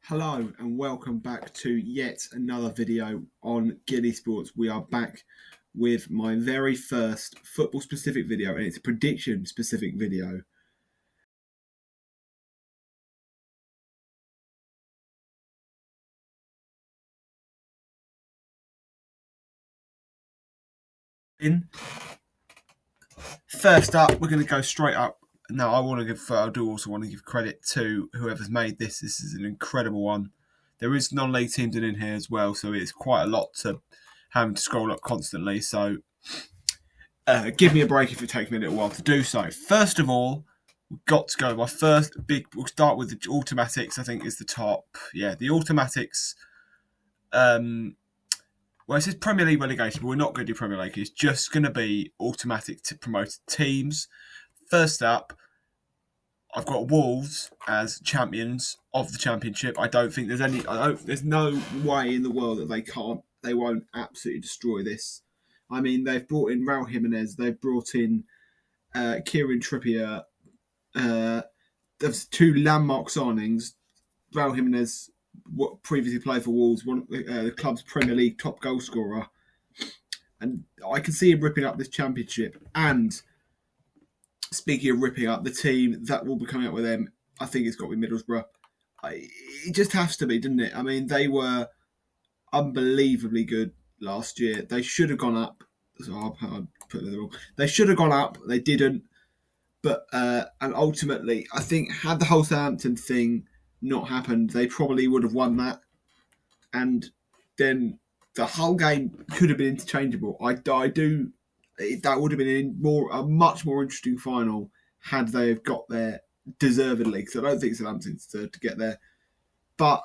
Hello and welcome back to yet another video on Gilly Sports. We are back with my very first football specific video, and it's a prediction specific video. First up, we're going to go straight up. Now, I do also want to give credit to whoever's made this. This is an incredible one. There is non-league teams in here as well, so it's quite a lot to having to scroll up constantly. So give me a break if it takes me a little while to do so. First of all, we've got to go. We'll start with the automatics, I think is the top. Yeah, the automatics. Well, it says Premier League relegation, but we're not going to do Premier League. It's just going to be automatic to promoted teams. First up, I've got Wolves as champions of the Championship. I don't think there's no way in the world that they won't absolutely destroy this. I mean, they've brought in Raul Jimenez, they've brought in Kieran Trippier. There's two landmark signings. Raul Jimenez, what previously played for Wolves, one the club's Premier League top goal scorer, and I can see him ripping up this Championship. And speaking of ripping up, the team that will be coming up with them, I think it's got to be Middlesbrough. It just has to be, didn't it? I mean, they were unbelievably good last year. They should have gone up. So I'll put it wrong. They should have gone up. They didn't. But and ultimately, I think had the whole Southampton thing not happened, they probably would have won that. And then the whole game could have been interchangeable. That would have been a much more interesting final had they have got there deservedly. Because I don't think Southampton deserved to get there. But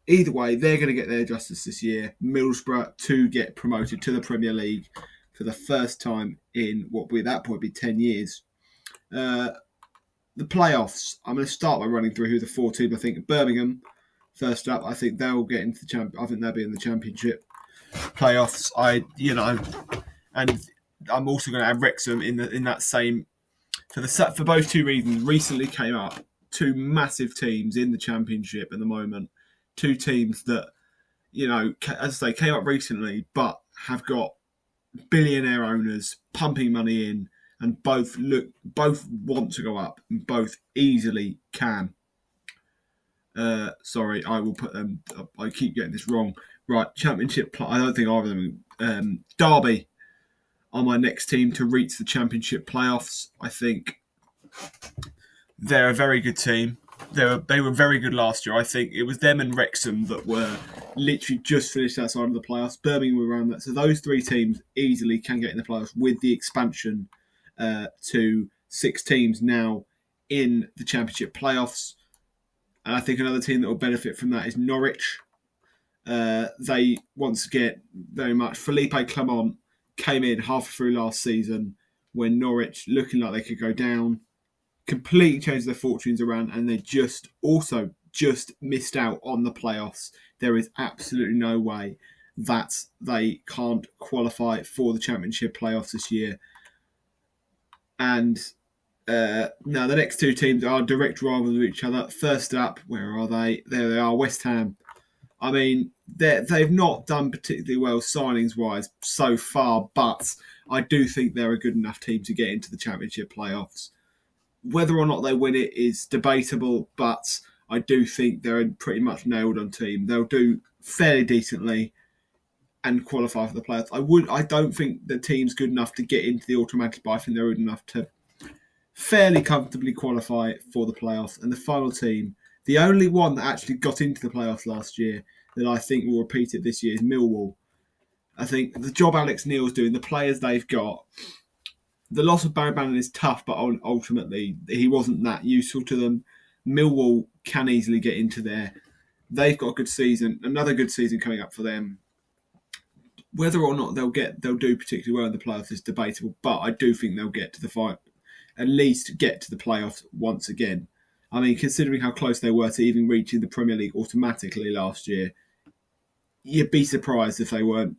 either way, they're going to get their justice this year. Middlesbrough to get promoted to the Premier League for the first time in what would at that point be 10 years. The playoffs, I'm going to start by running through who the four teams. I think Birmingham, first up, I think they'll get into I think they'll be in the Championship playoffs. And I'm also going to add Wrexham in that same for both two reasons. Recently came up two massive teams in the Championship at the moment. Two teams that, as I say, came up recently, but have got billionaire owners pumping money in, and both want to go up, and both easily can. Sorry, I will put them. I keep getting this wrong. Right, Championship. I don't think either of them. Derby are my next team to reach the Championship playoffs. I think they're a very good team. They were very good last year. I think it was them and Wrexham that were literally just finished outside of the playoffs. Birmingham were around that. So those three teams easily can get in the playoffs with the expansion to 6 teams now in the Championship playoffs. And I think another team that will benefit from that is Norwich. They, once again, very much, Felipe Clement came in halfway through last season when Norwich, looking like they could go down, completely changed their fortunes around, and they just missed out on the playoffs. There is absolutely no way that they can't qualify for the Championship playoffs this year. And now the next two teams are direct rivals of each other. First up, where are they? There they are, West Ham. I mean, they've not done particularly well signings-wise so far, but I do think they're a good enough team to get into the Championship playoffs. Whether or not they win it is debatable, but I do think they're a pretty much nailed-on team. They'll do fairly decently and qualify for the playoffs. I don't think the team's good enough to get into the automatic, but I think they're good enough to fairly comfortably qualify for the playoffs. And the final team, the only one that actually got into the playoffs last year that I think will repeat it this year is Millwall. I think the job Alex Neil's doing, the players they've got, the loss of Barry Bannon is tough, but ultimately he wasn't that useful to them. Millwall can easily get into there. They've got a good season, another good season coming up for them. Whether or not they'll do particularly well in the playoffs is debatable, but I do think they'll get to the fight, at least get to the playoffs once again. I mean, considering how close they were to even reaching the Premier League automatically last year, you'd be surprised if they weren't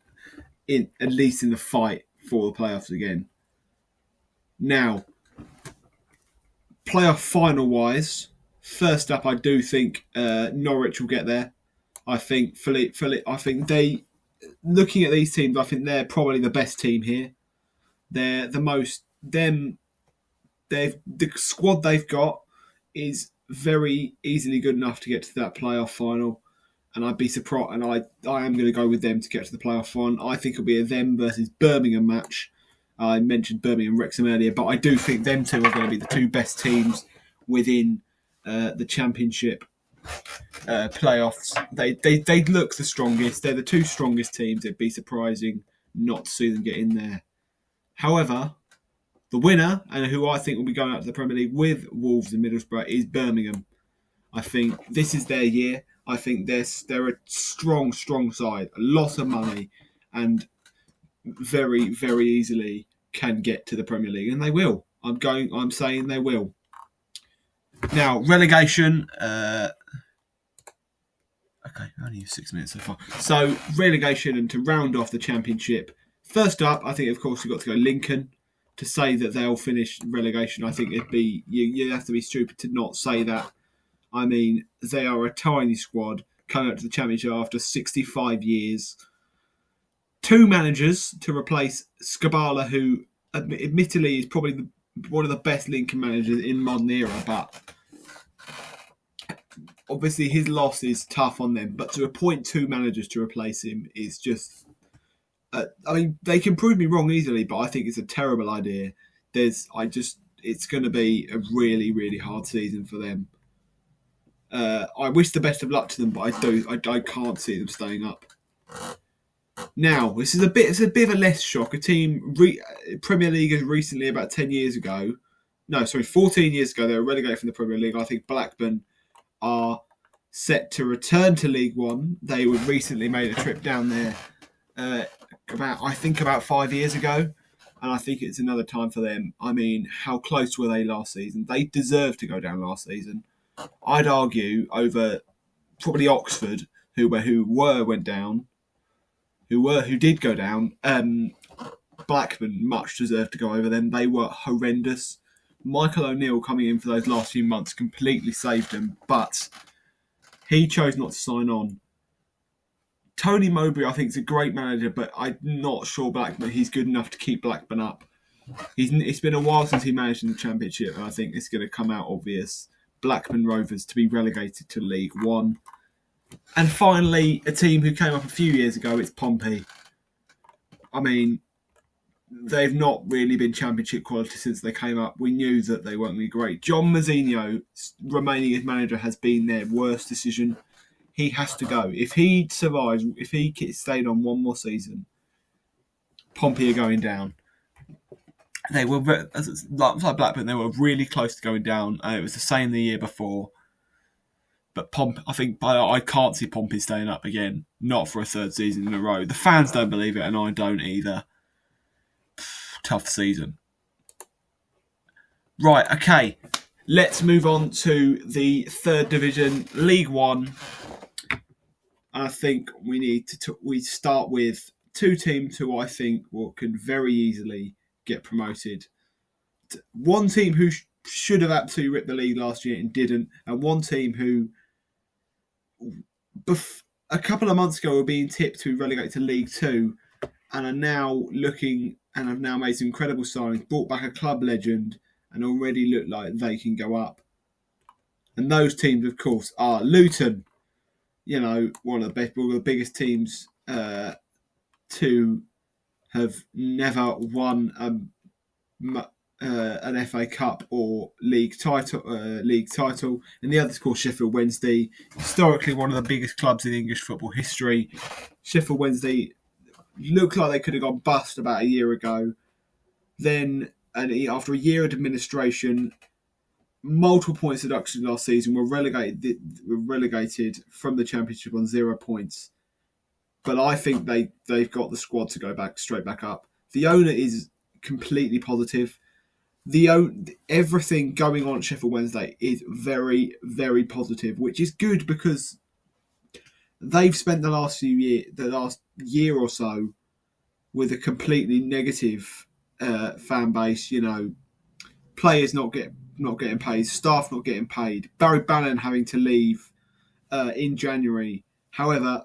at least in the fight for the playoffs again. Now, playoff final wise, First up, I do think Norwich will get there. I think I think they, looking at these teams, I think they're probably the best team here. They're the most the squad they've got is very easily good enough to get to that playoff final. And I'd be surprised, and I am going to go with them to get to the playoff final. I think it'll be a them versus Birmingham match. I mentioned Birmingham and Wrexham earlier, but I do think them two are going to be the two best teams within the Championship playoffs. They look the strongest. They're the two strongest teams. It'd be surprising not to see them get in there. However, the winner, and who I think will be going out to the Premier League with Wolves and Middlesbrough, is Birmingham. I think this is their year. I think they're a strong side, a lot of money, and very, very easily can get to the Premier League, and they will. I'm saying they will. Now, relegation. Okay, only 6 minutes so far. So, relegation, and to round off the Championship. First up, I think, of course, we've got to go Lincoln. To say that they'll finish relegation, I think it'd be you have to be stupid to not say that. I mean, they are a tiny squad coming up to the Championship after 65 years. 2 managers to replace Scabala, who admittedly is probably one of the best Lincoln managers in modern era, but obviously his loss is tough on them. But to appoint 2 managers to replace him is just... I mean, they can prove me wrong easily, but I think it's a terrible idea. It's going to be a really, really hard season for them. I wish the best of luck to them, but I can't see them staying up. Now, this is it's a bit of a less shock. A team, Premier League has recently, about 14 years ago, they were relegated from the Premier League. I think Blackburn are set to return to League One. They were recently made a trip down there about 5 years ago, and I think it's another time for them. I mean, how close were they last season? They deserved to go down last season. I'd argue over probably Oxford, who did go down. Blackburn much deserved to go over them. They were horrendous. Michael O'Neill coming in for those last few months completely saved them, but he chose not to sign on. Tony Mowbray, I think, is a great manager, but I'm not sure he's good enough to keep Blackburn up. It's been a while since he managed in the Championship, and I think it's going to come out obvious. Blackburn Rovers to be relegated to League One. And finally, a team who came up a few years ago, it's Pompey. I mean, they've not really been Championship quality since they came up. We knew that they weren't going to be great. John Mazzino, remaining as manager, has been their worst decision. He has to go. If he survives, if he stayed on one more season, Pompey are going down. They were, like Blackburn, they were really close to going down. It was the same the year before. But I can't see Pompey staying up again. Not for a 3rd season in a row. The fans don't believe it, and I don't either. Tough season. Right, okay. Let's move on to the 3rd division, League One. I think we need we start with 2 teams who I think can very easily get promoted. One team who should have absolutely ripped the league last year and didn't, and one team who a couple of months ago were being tipped to relegate to League 2 and are now looking and have now made some incredible signings, brought back a club legend, and already look like they can go up. And those teams, of course, are Luton. You know, one of the biggest teams to have never won an FA Cup or league title. And the other, of course, Sheffield Wednesday. Historically, one of the biggest clubs in English football history. Sheffield Wednesday looked like they could have gone bust about a year ago. Then, after a year of administration, multiple points deduction last season, were relegated from the Championship on 0 points. But I think they've got the squad to go straight back up. The owner is completely positive. Everything going on at Sheffield Wednesday is very, very positive, which is good because they've spent the last year or so with a completely negative fan base. You know, players not not getting paid, staff not getting paid, Barry Bannon having to leave in January. However,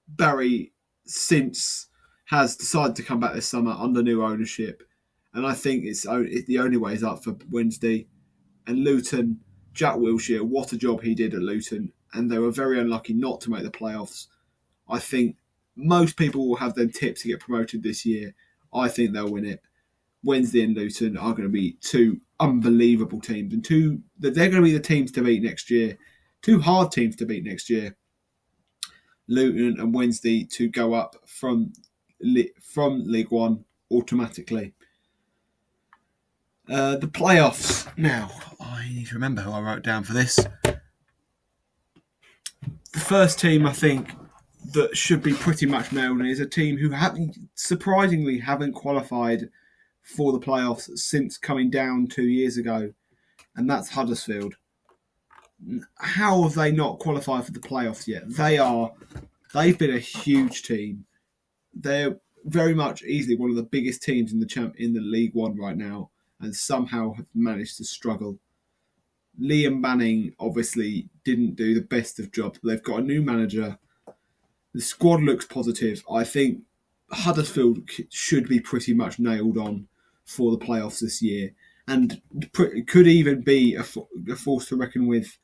Barry since has decided to come back this summer under new ownership, and I think it's the only way is up for Wednesday. And Luton, Jack Wilshere, what a job he did at Luton, and they were very unlucky not to make the playoffs. I think most people will have them tipped to get promoted this year. I think they'll win it. Wednesday and Luton are going to be two unbelievable teams, and they're going to be the teams to beat next year. Two hard teams to beat next year. Luton and Wednesday to go up from League One automatically. The playoffs. Now, I need to remember who I wrote down for this. The first team, I think, that should be pretty much nailed is a team who surprisingly haven't qualified for the playoffs since coming down 2 years ago, and that's Huddersfield. How have they not qualified for the playoffs yet? They've been a huge team. They're very much easily one of the biggest teams in the League One right now, and somehow have managed to struggle. Liam Banning obviously didn't do the best of jobs, but they've got a new manager. The squad looks positive. I think Huddersfield should be pretty much nailed on for the playoffs this year, and could even be a force to reckon with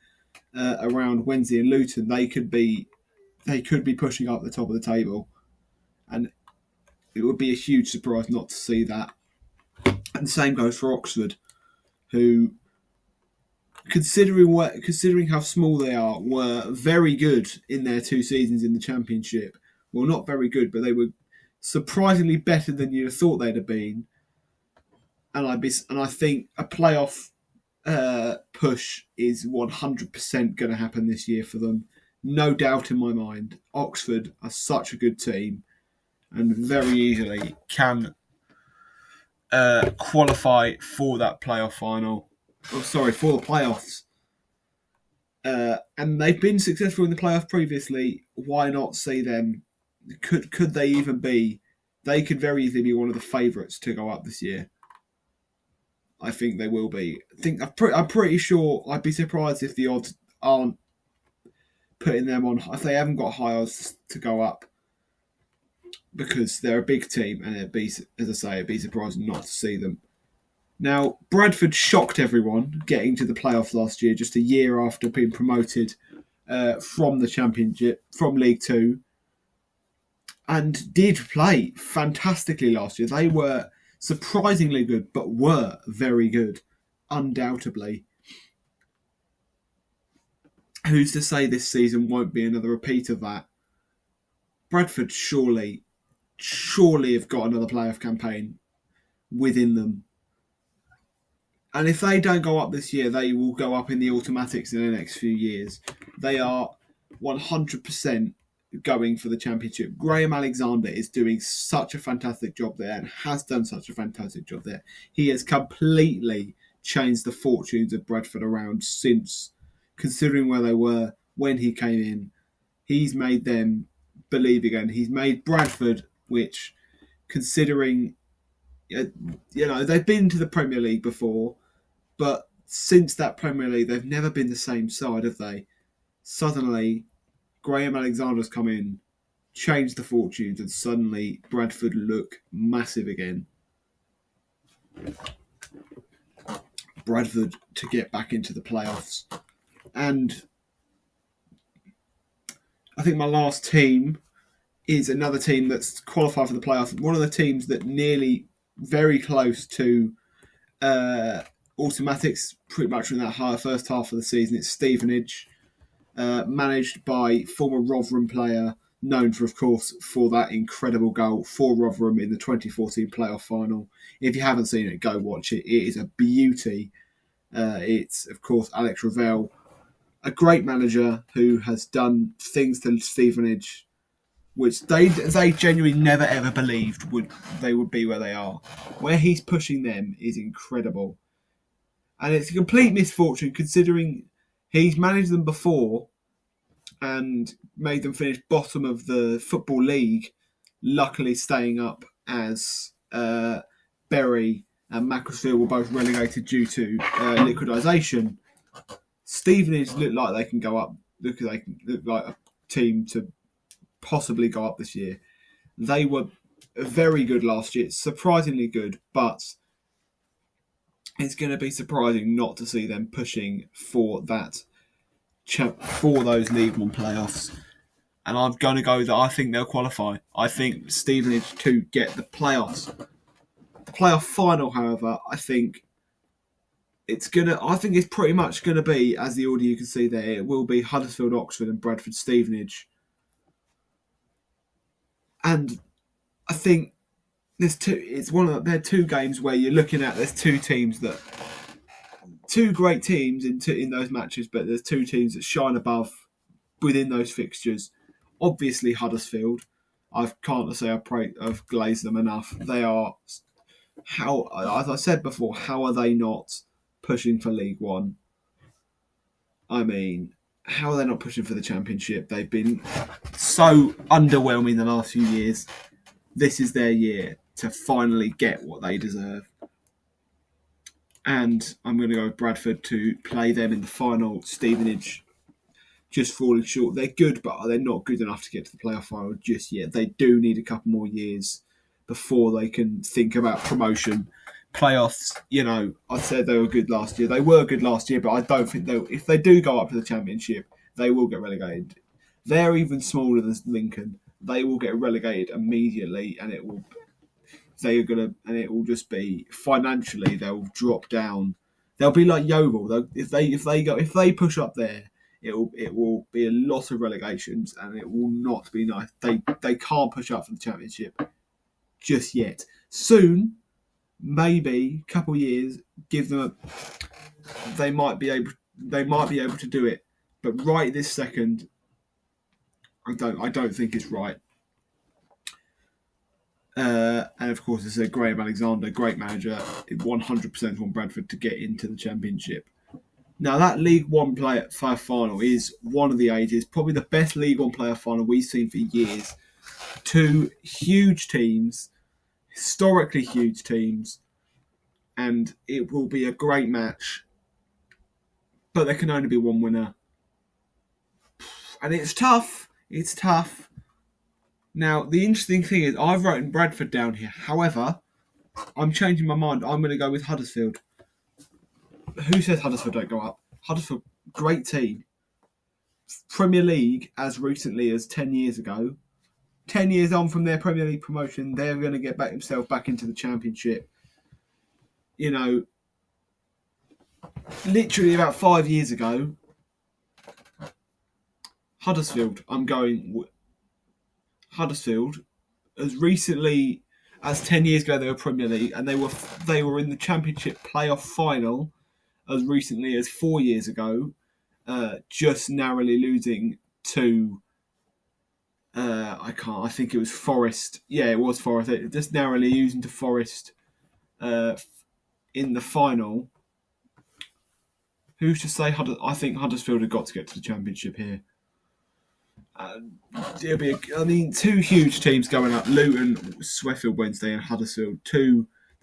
around Wednesday and Luton. They could be pushing up the top of the table, and it would be a huge surprise not to see that. And the same goes for Oxford, who, considering how small they are, were very good in their 2 seasons in the Championship. Well, not very good, but they were surprisingly better than you'd have thought they'd have been. And I think a playoff push is 100% going to happen this year for them. No doubt in my mind. Oxford are such a good team and very easily can qualify for that playoff final. For the playoffs. And they've been successful in the playoff previously. Why not see them? Could they even be? They could very easily be one of the favourites to go up this year. I think they will be. I'm pretty sure. I'd be surprised if the odds aren't putting them on. If they haven't got high odds to go up, because they're a big team, and it'd be surprising not to see them. Now, Bradford shocked everyone getting to the playoffs last year, just a year after being promoted from the Championship, from League Two, and did play fantastically last year. They were surprisingly good, but were very good, undoubtedly. Who's to say this season won't be another repeat of that? Bradford surely have got another playoff campaign within them. And if they don't go up this year, they will go up in the automatics in the next few years. They are 100% going for the Championship. Graham Alexander is doing such a fantastic job there and has done such a fantastic job there. He has completely changed the fortunes of Bradford around since, considering where they were when he came in. He's made them believe again. He's made Bradford, which, considering, they've been to the Premier League before, but since that Premier League, they've never been the same side, have they? Suddenly, Graham Alexander's come in, changed the fortunes, and suddenly Bradford look massive again. Bradford to get back into the playoffs. And I think my last team is another team that's qualified for the playoffs. One of the teams that nearly very close to automatics pretty much in that first half of the season. It's Stevenage. Managed by former Rotherham player, known for that incredible goal for Rotherham in the 2014 playoff final. If you haven't seen it, go watch it. It is a beauty. It's, of course, Alex Ravel, a great manager who has done things to Stevenage which they genuinely never ever believed they would be where they are. Where he's pushing them is incredible. And it's a complete misfortune considering he's managed them before and made them finish bottom of the Football League, luckily staying up as Bury and Macclesfield were both relegated due to liquidation. Stevenage look like they can go up. Look like a team to possibly go up this year. They were very good last year, surprisingly good, but it's going to be surprising not to see them pushing for that for those League One playoffs. And I'm going to go that I think they'll qualify. I think Stevenage to get the playoffs. The playoff final, however, I think it's pretty much gonna be, as the order you can see there, it will be Huddersfield, Oxford, and Bradford, Stevenage. And I think they're two games where you're looking at there's two great teams in those matches, but there's two teams that shine above within those fixtures. Obviously, Huddersfield. I can't say I've glazed them enough. They are, as I said before, how are they not pushing for League One? I mean, how are they not pushing for the Championship? They've been so underwhelming the last few years. This is their year to finally get what they deserve. And I'm going to go with Bradford to play them in the final. Stevenage just falling short. They're good, but they're not good enough to get to the playoff final just yet. They do need a couple more years before they can think about promotion. Playoffs, I said they were good last year. They were good last year, but I don't think if they do go up to the Championship, they will get relegated. They're even smaller than Lincoln. They will get relegated immediately, and it will just be financially they'll drop down. They'll be like Yeovil. If they push up there, it will be a lot of relegations, and it will not be nice. They can't push up for the Championship just yet. Soon, maybe a couple of years, give them they might be able to do it. But right this second, I don't think it's right. And of course, it's Graham Alexander, great manager, 100% want Bradford to get into the Championship. Now, that League One playoff final is one of the ages, probably the best League One playoff final we've seen for years. Two huge teams, historically huge teams, and it will be a great match. But there can only be one winner. And it's tough. It's tough. Now, the interesting thing is, I've written Bradford down here. However, I'm changing my mind. I'm going to go with Huddersfield. Who says Huddersfield don't go up? Huddersfield, great team. Premier League as recently as 10 years ago. 10 years on from their Premier League promotion, they're going to get themselves back into the Championship. Literally about 5 years ago, Huddersfield, Huddersfield, as recently as 10 years ago, they were Premier League, and they were in the Championship playoff final as recently as 4 years ago, just narrowly losing to, I think it was Forest. Yeah, it was Forest. Just narrowly losing to Forest in the final. Who's to say? I think Huddersfield have got to get to the Championship here. It'll be, two huge teams going up: Luton, Sheffield Wednesday, and Huddersfield.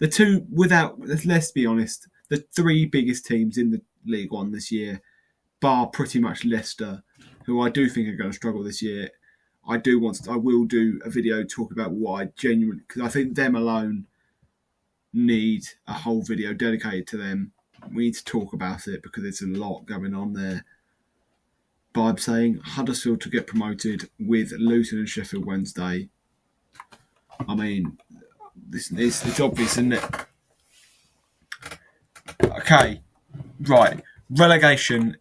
Let's be honest, the three biggest teams in the League One this year, bar pretty much Leicester, who I do think are going to struggle this year. I will do a video talk about why genuinely, because I think them alone need a whole video dedicated to them. We need to talk about it because there's a lot going on there. But I'm saying Huddersfield to get promoted with Luton and Sheffield Wednesday. I mean, it's obvious, isn't it? Okay, right. Relegation,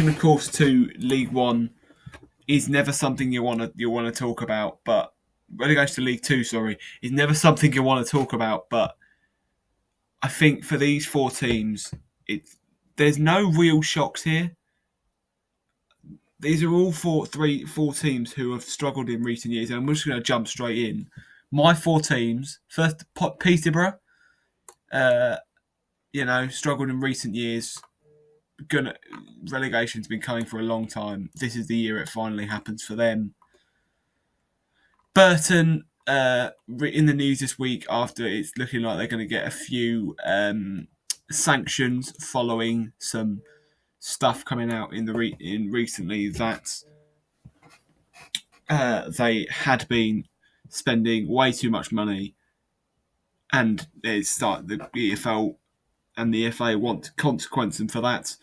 of course, to League One is never something you want to talk about. But relegation to League Two, is never something you want to talk about. But I think for these four teams, there's no real shocks here. These are all four teams who have struggled in recent years, and I'm just going to jump straight in. My four teams: first, Peterborough, struggled in recent years. Relegation's been coming for a long time. This is the year it finally happens for them. Burton, in the news this week after it's looking like they're going to get a few sanctions following some stuff coming out in recently that they had been spending way too much money, and the EFL and the FA want to consequence them for that.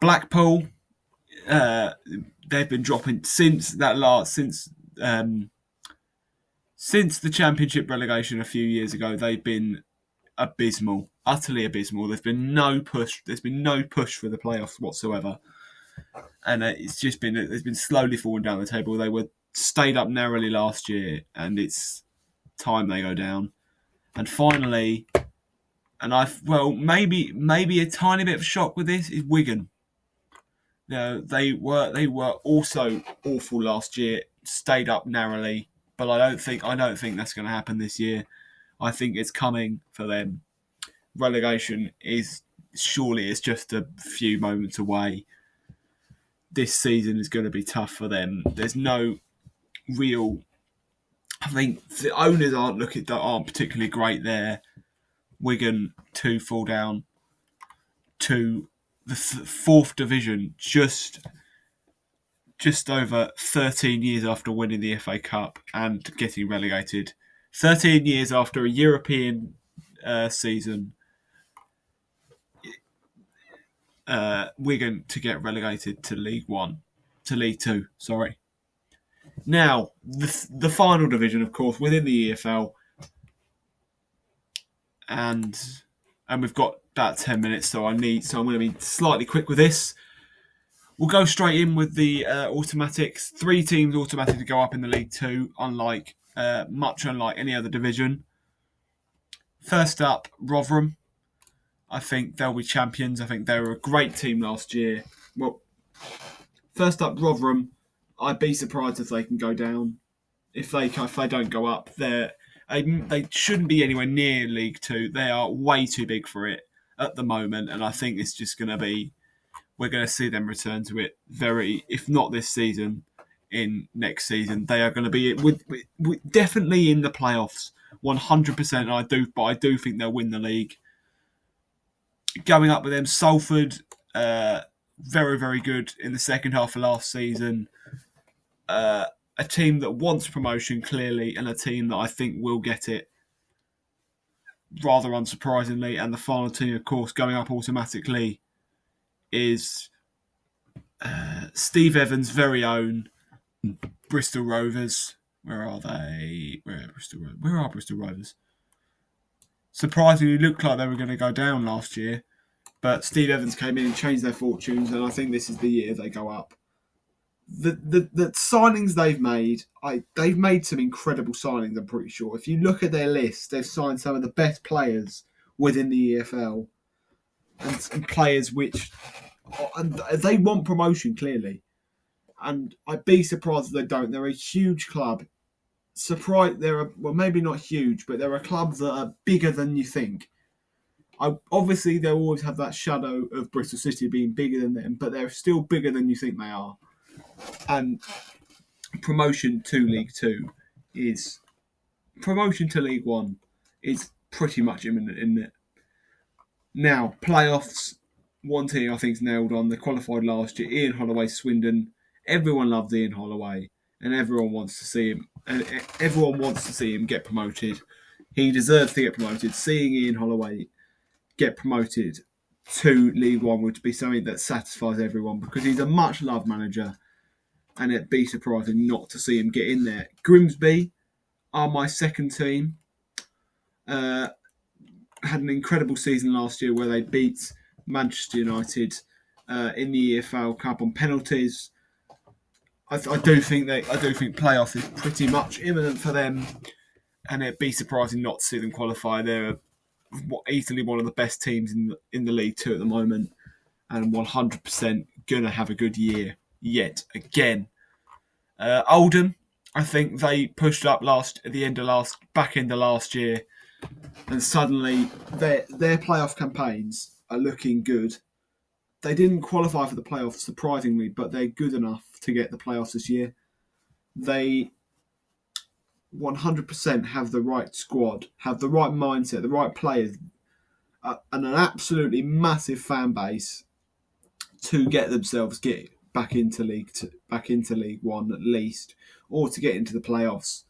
Blackpool, they've been dropping since the Championship relegation a few years ago. They've been abysmal, utterly abysmal. There's been no push for the playoffs whatsoever, and it's been slowly falling down the table. They were stayed up narrowly last year, and it's time they go down. And finally, maybe a tiny bit of a shock with this is Wigan. They were also awful last year, stayed up narrowly, but I don't think that's going to happen this year. I think it's coming for them. Relegation is just a few moments away. This season is going to be tough for them. There's no real. I think the owners aren't particularly great there. Wigan 2 fall down to the fourth division just over 13 years after winning the FA Cup and getting relegated. 13 years after a European season, Wigan to get relegated to League 2. Sorry. Now, the final division, of course, within the EFL, and we've got about 10 minutes, so I'm going to be slightly quick with this. We'll go straight in with the automatics. 3 teams automatically go up in the League 2, much unlike any other division. First up, Rotherham. I think they'll be champions. I think they were a great team last year. Well, first up, Rotherham. I'd be surprised if they can go down. If they don't go up, they shouldn't be anywhere near League 2. They are way too big for it at the moment, and I think it's just going to be. We're going to see them return to it if not this season, in next season. They are going to be definitely in the playoffs, 100%. I do think they'll win the league. Going up with them, Salford, very, very good in the second half of last season. A team that wants promotion, clearly, and a team that I think will get it, rather unsurprisingly. And the final team, of course, going up automatically is Steve Evans' very own Bristol Rovers. Where are they? Where are Bristol Rovers? Surprisingly, looked like they were going to go down last year, but Steve Evans came in and changed their fortunes, and I think this is the year they go up. The signings they've made some incredible signings, I'm pretty sure. If you look at their list, they've signed some of the best players within the EFL, and players and they want promotion, clearly. And I'd be surprised if they don't. They're a huge club. Maybe not huge, but they're a club that are bigger than you think. Obviously, they'll always have that shadow of Bristol City being bigger than them, but they're still bigger than you think they are. And promotion to League 1 is pretty much imminent, isn't it? Now, playoffs, one team I think is nailed on. They qualified last year. Ian Holloway, Swindon. Everyone loves Ian Holloway, and everyone wants to see him. And everyone wants to see him get promoted. He deserves to get promoted. Seeing Ian Holloway get promoted to League 1 would be something that satisfies everyone, because he's a much loved manager, and it'd be surprising not to see him get in there. Grimsby are my second team. Had an incredible season last year where they beat Manchester United in the EFL Cup on penalties. I do think playoff is pretty much imminent for them, and it'd be surprising not to see them qualify. They're easily one of the best teams in the League 2 at the moment, and 100% gonna have a good year yet again. Oldham, I think they pushed up back end of last year, and suddenly their playoff campaigns are looking good. They didn't qualify for the playoffs, surprisingly, but they're good enough to get the playoffs this year. They 100% have the right squad, have the right mindset, the right players, and an absolutely massive fan base to get back into League One at least, or to get into the playoffs.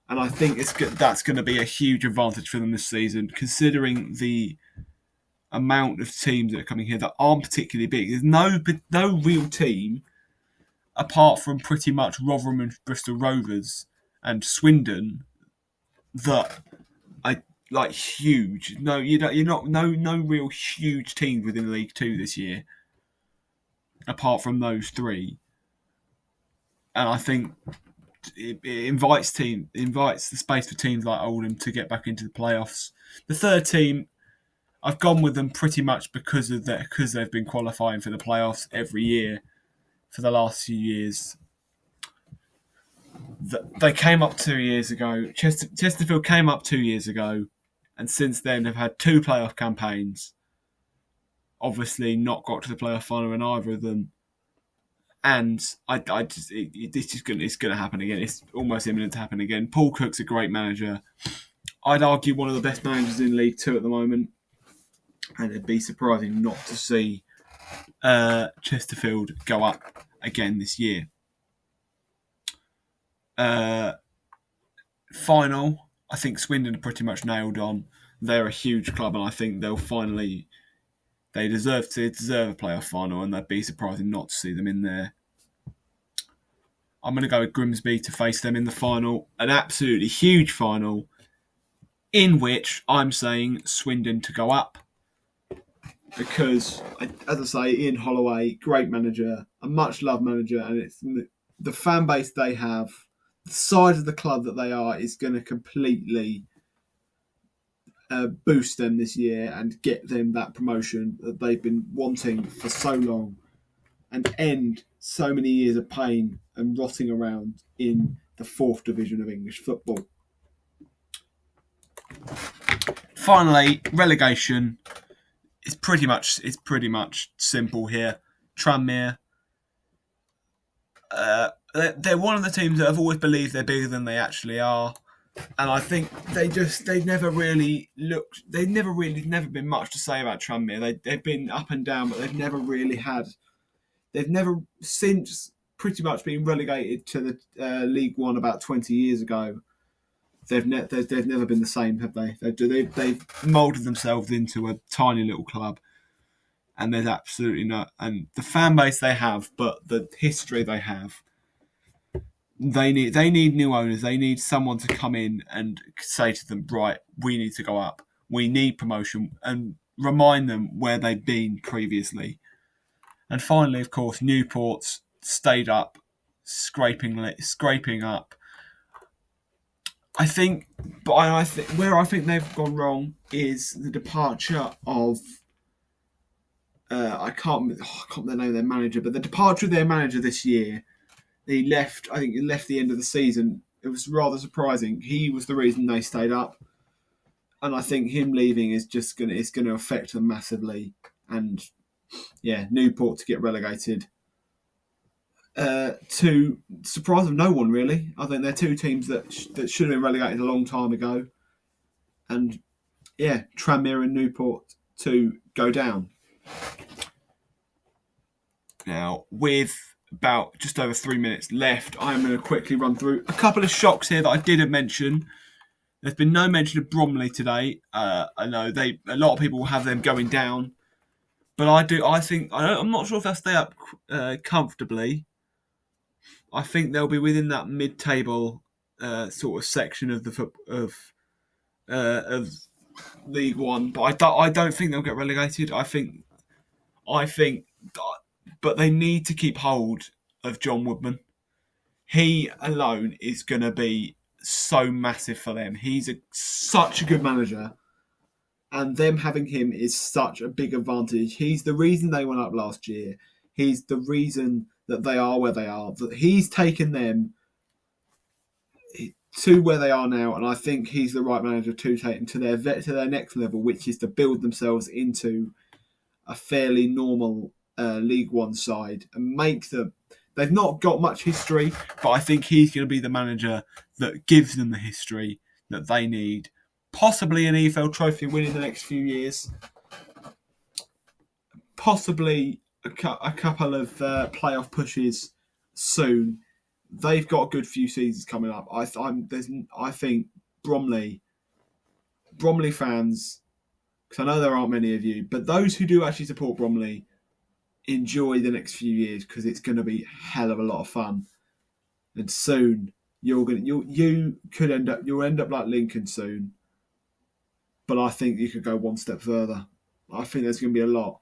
And I think that's going to be a huge advantage for them this season, considering the amount of teams that are coming here that aren't particularly big. There's no real team apart from pretty much Rotherham and Bristol Rovers and Swindon that are like huge. No, you're not. No real huge teams within League Two this year, apart from those three. And I think it invites the space for teams like Oldham to get back into the playoffs. The third team, I've gone with them pretty much because they've been qualifying for the playoffs every year for the last few years. They came up 2 years ago. Chesterfield came up 2 years ago, and since then have had 2 playoff campaigns. Obviously, not got to the playoff final in either of them. And it's going to happen again. It's almost imminent to happen again. Paul Cook's a great manager. I'd argue one of the best managers in League Two at the moment, and it'd be surprising not to see Chesterfield go up again this year. Final, I think Swindon are pretty much nailed on. They're a huge club, and I think they deserve a playoff final, and that'd be surprising not to see them in there. I'm going to go with Grimsby to face them in the final, an absolutely huge final, in which I'm saying Swindon to go up. Because, as I say, Ian Holloway, great manager, a much-loved manager, and it's the fan base they have, the size of the club that they are is going to completely boost them this year and get them that promotion that they've been wanting for so long and end so many years of pain and rotting around in the 4th division of English football. Finally, relegation. It's pretty much simple here. Tranmere. They're one of the teams that have always believed they're bigger than they actually are, and I think they've never been much to say about Tranmere. They've been up and down, but they've never since pretty much been relegated to the League One about 20 years ago. They've never been the same, have they? They've moulded themselves into a tiny little club, and there's absolutely no, and the fan base they have, but the history they have. They need new owners. They need someone to come in and say to them, right, we need to go up. We need promotion, and remind them where they've been previously. And finally, of course, Newport's stayed up, scraping up. I think where I think they've gone wrong is the departure of I can't remember the name of their manager, but the departure of their manager this year. He left the end of the season. It was rather surprising. He was the reason they stayed up, and I think him leaving is going to affect them massively. And yeah, Newport to get relegated. To surprise of no one, really. I think they're 2 teams that should have been relegated a long time ago. And yeah, Tranmere and Newport to go down. Now, with about just over 3 minutes left, I'm going to quickly run through a couple of shocks here that I didn't mention. There's been no mention of Bromley today. I know a lot of people will have them going down, but I'm not sure if they'll stay up comfortably. I think they'll be within that mid-table sort of section of League One, but I don't think they'll get relegated. I think, but they need to keep hold of John Woodman. He alone is going to be so massive for them. He's such a good manager, and them having him is such a big advantage. He's the reason they went up last year. He's the reason that they are where they are. That he's taken them to where they are now, and I think he's the right manager to take them to their next level, which is to build themselves into a fairly normal League One side and make them They've not got much history, but I think he's going to be the manager that gives them the history that they need. Possibly an EFL trophy win in the next few years. Possibly a couple of playoff pushes soon. They've got a good few seasons coming up. I think Bromley fans, because I know there aren't many of you, but those who do actually support Bromley, enjoy the next few years because it's going to be a hell of a lot of fun. And soon you'll end up like Lincoln soon. But I think you could go one step further. I think there's going to be a lot.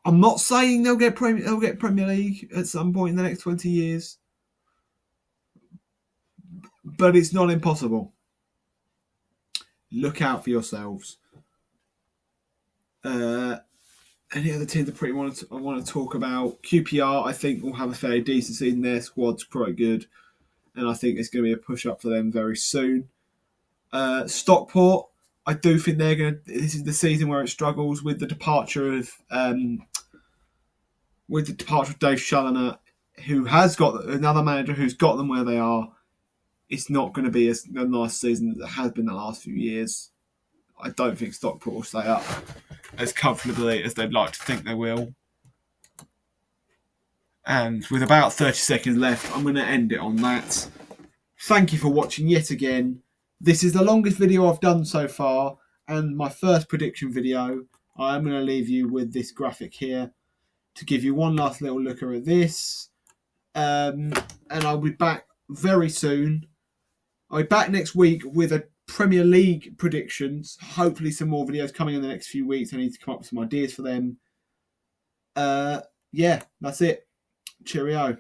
I'm not saying they'll get Premier League at some point in the next 20 years, but it's not impossible. Look out for yourselves. Any other teams I want to talk about? QPR, I think, will have a fairly decent season. Their squad's quite good, and I think it's going to be a push up for them very soon. Stockport, I do think they're going to. This is the season where it struggles with the departure of Dave Challoner, who has got another manager who's got them where they are. It's not going to be a nice season as it has been the last few years. I don't think Stockport will stay up as comfortably as they'd like to think they will. And with about 30 seconds left, I'm going to end it on that. Thank you for watching yet again. This is the longest video I've done so far, and my first prediction video. I'm going to leave you with this graphic here to give you one last little look at this. And I'll be back very soon. I'll be back next week with a Premier League predictions. Hopefully some more videos coming in the next few weeks. I need to come up with some ideas for them. Yeah, that's it. Cheerio.